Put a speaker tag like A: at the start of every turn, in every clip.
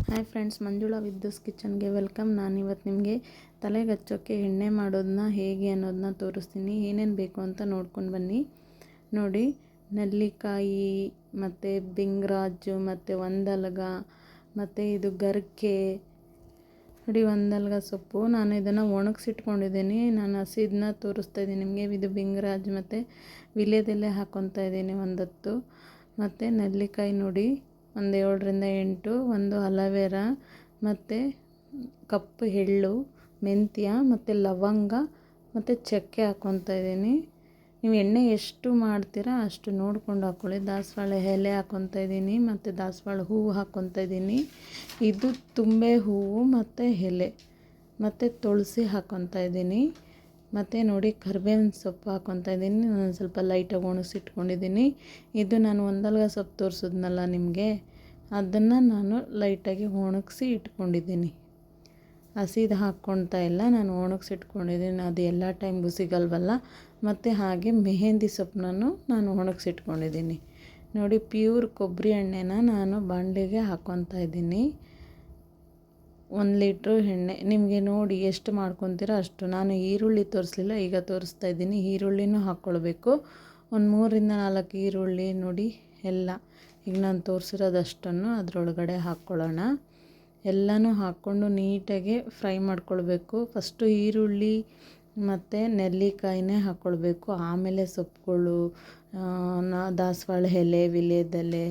A: Hi friends, Manjula ವಿದ್ಯುಸ್ ಕಿಚನ್ಗೆ welcome. ನಾನಿವತ್ತು ನಿಮಗೆ ತಲೆಗೆ ಹಚ್ಚೋಕ್ಕೆ ಎಣ್ಣೆ ಮಾಡೋದನ್ನ ಹೇಗೆ ಅನ್ನೋದನ್ನ ತೋರಿಸ್ತೀನಿ. ಏನೇನು ಬೇಕು ಅಂತ ನೋಡ್ಕೊಂಡು ಬನ್ನಿ. ನೋಡಿ, ನೆಲ್ಲಿಕಾಯಿ ಮತ್ತು ಬಿಂಗ್ರಾಜು ಮತ್ತು ಒಂದಲ್ಗ ಮತ್ತು ಇದು ಗರ್ಕೆ. ನೋಡಿ, ಒಂದಲ್ಗ ಸೊಪ್ಪು. ನಾನು ಇದನ್ನು ಒಣಗಿಸಿಟ್ಕೊಂಡಿದ್ದೀನಿ. ನಾನು ಹಸಿದನ್ನ ತೋರಿಸ್ತಾ ಇದ್ದೀನಿ ನಿಮಗೆ. ಇದು ಬಿಂಗ್ರಾಜ್ ಮತ್ತು ವಿಳ್ಯದೆಲೆ ಹಾಕ್ಕೊತಾ ಇದ್ದೀನಿ ಒಂದತ್ತು. ಮತ್ತು ನೆಲ್ಲಿಕಾಯಿ ನೋಡಿ, ಒಂದು 7ರಿಂದ 8, ಒಂದು ಅಲೋವೆರಾ ಮತ್ತು ಕಪ್ಪು ಎಳ್ಳು, ಮೆಂತ್ಯ ಮತ್ತು ಲವಂಗ ಮತ್ತು ಚಕ್ಕೆ ಹಾಕ್ಕೊತಾ ಇದ್ದೀನಿ. ನೀವು ಎಣ್ಣೆ ಎಷ್ಟು ಮಾಡ್ತೀರಾ ಅಷ್ಟು ನೋಡ್ಕೊಂಡು ಹಾಕ್ಕೊಳ್ಳಿ. ದಾಸವಾಳ ಎಲೆ ಹಾಕ್ಕೊತಾ ಇದ್ದೀನಿ ಮತ್ತು ದಾಸವಾಳ ಹೂವು ಹಾಕ್ಕೊತಾ ಇದ್ದೀನಿ. ಇದು ತುಂಬೆ ಹೂವು ಮತ್ತು ಎಲೆ ಮತ್ತು ತುಳಸಿ ಹಾಕ್ಕೊತಾ ಇದ್ದೀನಿ. ಮತ್ತು ನೋಡಿ, ಕರಿಬೇವಿನ ಸೊಪ್ಪು ಹಾಕ್ಕೊತಾ ಇದ್ದೀನಿ. ನಾನು ಸ್ವಲ್ಪ ಲೈಟಾಗಿ ಒಣಗಿಸಿಟ್ಕೊಂಡಿದ್ದೀನಿ. ಇದು ನಾನು ಒಂದಲ್ಗ ಸೊಪ್ಪು ತೋರಿಸಿದ್ನಲ್ಲ ನಿಮಗೆ, ಅದನ್ನು ನಾನು ಲೈಟಾಗಿ ಒಣಗಿಸಿ ಇಟ್ಕೊಂಡಿದ್ದೀನಿ. ಹಸಿದು ಹಾಕ್ಕೊಳ್ತಾ ಇಲ್ಲ, ನಾನು ಒಣಗಿಸಿಟ್ಕೊಂಡಿದ್ದೀನಿ. ಅದು ಎಲ್ಲ ಟೈಮ್ಗೂ ಸಿಗಲ್ವಲ್ಲ. ಮತ್ತು ಹಾಗೆ ಮೆಹಂದಿ ಸೊಪ್ಪನ್ನು ನಾನು ಒಣಗಿಸಿಟ್ಕೊಂಡಿದ್ದೀನಿ. ನೋಡಿ, ಪ್ಯೂರ್ ಕೊಬ್ಬರಿ ಎಣ್ಣೆನ ನಾನು ಬಾಣಲೆಗೆ ಹಾಕ್ಕೊತಾ ಇದ್ದೀನಿ. 1 ಲೀಟ್ರು ಎಣ್ಣೆ. ನಿಮಗೆ ನೋಡಿ ಎಷ್ಟು ಮಾಡ್ಕೊತೀರೋ ಅಷ್ಟು. ನಾನು ಈರುಳ್ಳಿ ತೋರಿಸಲಿಲ್ಲ, ಈಗ ತೋರಿಸ್ತಾ ಇದ್ದೀನಿ. ಈರುಳ್ಳಿನೂ ಹಾಕ್ಕೊಳ್ಬೇಕು. ಒಂದು 3ರಿಂದ 4 ಈರುಳ್ಳಿ ನೋಡಿ ಎಲ್ಲ. ಈಗ ನಾನು ತೋರಿಸಿರೋದಷ್ಟನ್ನು ಅದರೊಳಗಡೆ ಹಾಕ್ಕೊಳ್ಳೋಣ. ಎಲ್ಲನೂ ಹಾಕ್ಕೊಂಡು ನೀಟಾಗಿ ಫ್ರೈ ಮಾಡ್ಕೊಳ್ಬೇಕು. ಫಸ್ಟು ಈರುಳ್ಳಿ ಮತ್ತು ನೆಲ್ಲಿಕಾಯಿನೇ ಹಾಕ್ಕೊಳ್ಬೇಕು. ಆಮೇಲೆ ಸೊಪ್ಪುಗಳು, ದಾಸವಾಳ ಎಲೆ, ವಿಳ್ಯದೆಲೆ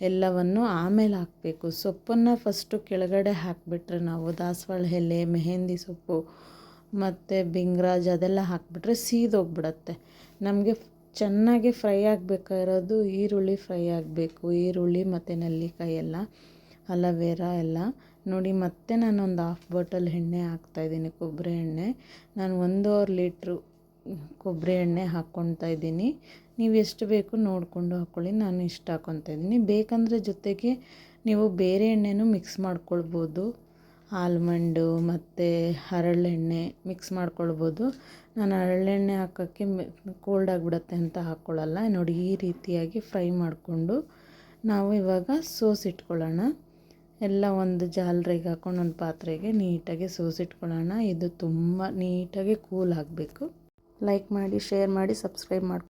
A: ಎಲ್ಲವನ್ನು ಆಮೇಲೆ ಹಾಕಬೇಕು. ಸೊಪ್ಪನ್ನು ಫಸ್ಟು ಕೆಳಗಡೆ ಹಾಕಿಬಿಟ್ರೆ, ನಾವು ದಾಸವಾಳ ಎಲೆ, ಮೆಹಂದಿ ಸೊಪ್ಪು ಮತ್ತು ಬಿಂಗ್ರಾಜ್ ಅದೆಲ್ಲ ಹಾಕಿಬಿಟ್ರೆ ಸೀದೋಗ್ಬಿಡತ್ತೆ. ನಮಗೆ ಚೆನ್ನಾಗಿ ಫ್ರೈ ಆಗಬೇಕಾಗಿರೋದು ಈರುಳ್ಳಿ ಫ್ರೈ ಆಗಬೇಕು. ಈರುಳ್ಳಿ ಮತ್ತು ನೆಲ್ಲಿಕಾಯಿ ಎಲ್ಲ, ಅಲೋವೆರಾ ಎಲ್ಲ. ನೋಡಿ, ಮತ್ತೆ ನಾನೊಂದು 1/2 ಬಾಟಲ್ ಎಣ್ಣೆ ಹಾಕ್ತಾಯಿದ್ದೀನಿ, ಕೊಬ್ಬರಿ ಎಣ್ಣೆ. ನಾನು 1.5 ಲೀಟ್ರು ಕೊಬ್ಬರಿ ಎಣ್ಣೆ ಹಾಕ್ಕೊತಾ ಇದ್ದೀನಿ. ನೀವು ಎಷ್ಟು ಬೇಕು ನೋಡಿಕೊಂಡು ಹಾಕ್ಕೊಳ್ಳಿ. ನಾನು ಇಷ್ಟು ಹಾಕ್ಕೊತಾ ಇದ್ದೀನಿ. ಬೇಕಂದರೆ ಜೊತೆಗೆ ನೀವು ಬೇರೆ ಎಣ್ಣೆನೂ ಮಿಕ್ಸ್ ಮಾಡ್ಕೊಳ್ಬೋದು. ಆಲ್ಮಂಡು ಮತ್ತು ಹರಳೆಣ್ಣೆ ಮಿಕ್ಸ್ ಮಾಡ್ಕೊಳ್ಬೋದು. ನಾನು ಹರಳೆಣ್ಣೆ ಹಾಕೋಕ್ಕೆ ಕೋಲ್ಡ್ ಆಗಿಬಿಡುತ್ತೆ ಅಂತ ಹಾಕ್ಕೊಳ್ಳಲ್ಲ. ನೋಡಿ, ಈ ರೀತಿಯಾಗಿ ಫ್ರೈ ಮಾಡಿಕೊಂಡು ನಾವು ಇವಾಗ ಸೋಸಿಟ್ಕೊಳ್ಳೋಣ. ಎಲ್ಲ ಒಂದು ಜಾಲರಿಗೆ ಹಾಕ್ಕೊಂಡು ಒಂದು ಪಾತ್ರೆಗೆ ನೀಟಾಗಿ ಸೋಸಿಟ್ಕೊಳ್ಳೋಣ. ಇದು ತುಂಬ ನೀಟಾಗಿ ಕೂಲ್ ಆಗಬೇಕು. ಲೈಕ್ ಮಾಡಿ, ಶೇರ್ ಮಾಡಿ, ಸಬ್ಸ್ಕ್ರೈಬ್ ಮಾಡಿ.